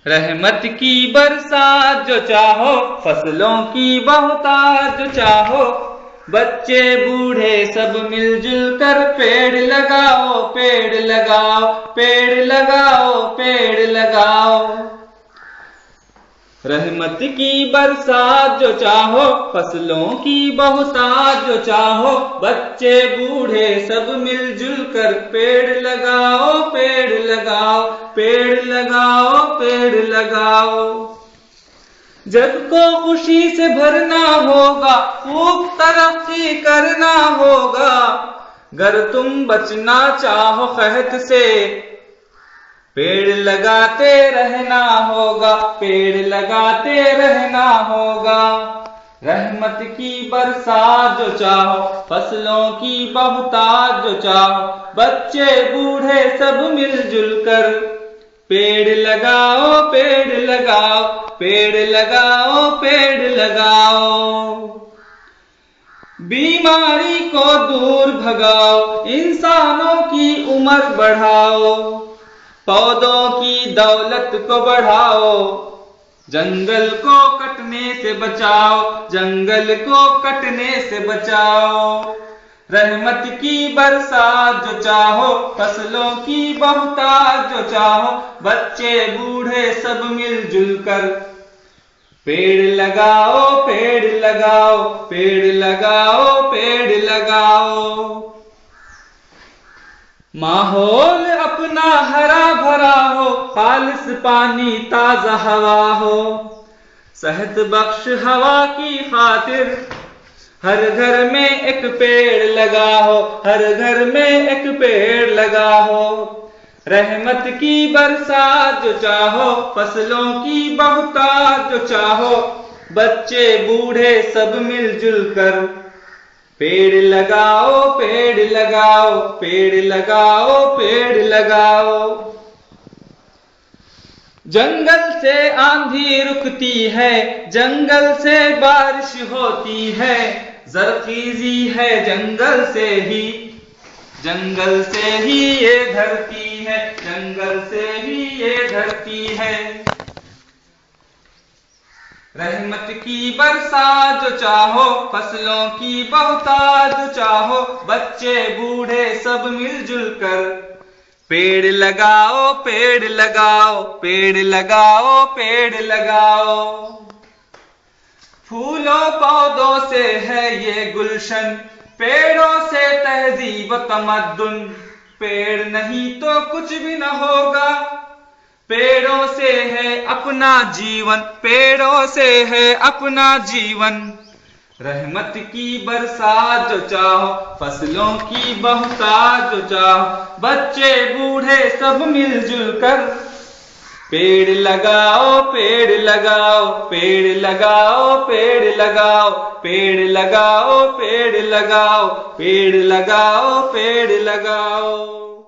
रहमत की बरसात जो चाहो, फसलों की बहुतायत जो चाहो, बच्चे बूढ़े सब मिलजुल कर पेड़ लगाओ, पेड़ लगाओ, पेड़ लगाओ, पेड़ लगाओ। रहमत की बरसात जो चाहो, फसलों की बहुतायत जो चाहो, बच्चे बूढ़े सब मिलजुल कर पेड़ लगाओ, पेड़ लगाओ, पेड़ लगाओ, पेड़ लगाओ। जग को खुशी से भरना होगा, खूब तरक्की करना होगा। गर तुम बचना चाहो कहत से, पेड़ लगाते रहना होगा, पेड़ लगाते रहना होगा। रहमत की बरसात जो चाहो, फसलों की बहुतायत जो चाहो, बच्चे बूढ़े सब मिलजुल कर पेड़ लगाओ, पेड़ लगाओ, पेड़ लगाओ, पेड़ लगाओ। बीमारी को दूर भगाओ, इंसानों की उम्र बढ़ाओ, पौधों की दौलत को बढ़ाओ, जंगल को कटने से बचाओ, जंगल को कटने से बचाओ। रहमत की बरसात जो चाहो, फसलों की बहुतायत जो चाहो, बच्चे बूढ़े सब मिलजुल कर पेड़ लगाओ, पेड़ लगाओ, पेड़ लगाओ, पेड़ लगाओ। माहौल अपना हरा भरा हो, खालिस पानी ताजा हवा हो, सेहत बख्श हवा की खातिर हर घर में एक पेड़ लगा हो, हर घर में एक पेड़ लगा हो। रहमत की बरसात जो चाहो, फसलों की बहुतायत जो चाहो, बच्चे बूढ़े सब मिलजुल कर पेड़ लगाओ, पेड़ लगाओ, पेड़ लगाओ, पेड़ लगाओ। जंगल से आंधी रुकती है, जंगल से बारिश होती है, जरखीजी है जंगल से ही, जंगल से ही ये धरती है, जंगल से ही ये धरती है। रहमत की बरसात जो चाहो, फसलों की बहुतायत जो चाहो, बच्चे बूढ़े सब मिलजुल कर पेड़ लगाओ, पेड़ लगाओ, पेड़ लगाओ, पेड़ लगाओ। फूलों पौधों से है ये गुलशन, पेड़ों से तहजीब तमद्दुन, पेड़ नहीं तो कुछ भी न होगा, पेड़ों से है अपना जीवन, पेड़ों से है अपना जीवन। रहमत की बरसात जो चाहो, फसलों की बहुतायत जो चाहो, बच्चे बूढ़े सब मिलजुल कर पेड़ लगाओ, पेड़ लगाओ, पेड़ लगाओ, पेड़ लगाओ, पेड़ लगाओ, पेड़ लगाओ, पेड़ लगाओ, पेड़ लगाओ।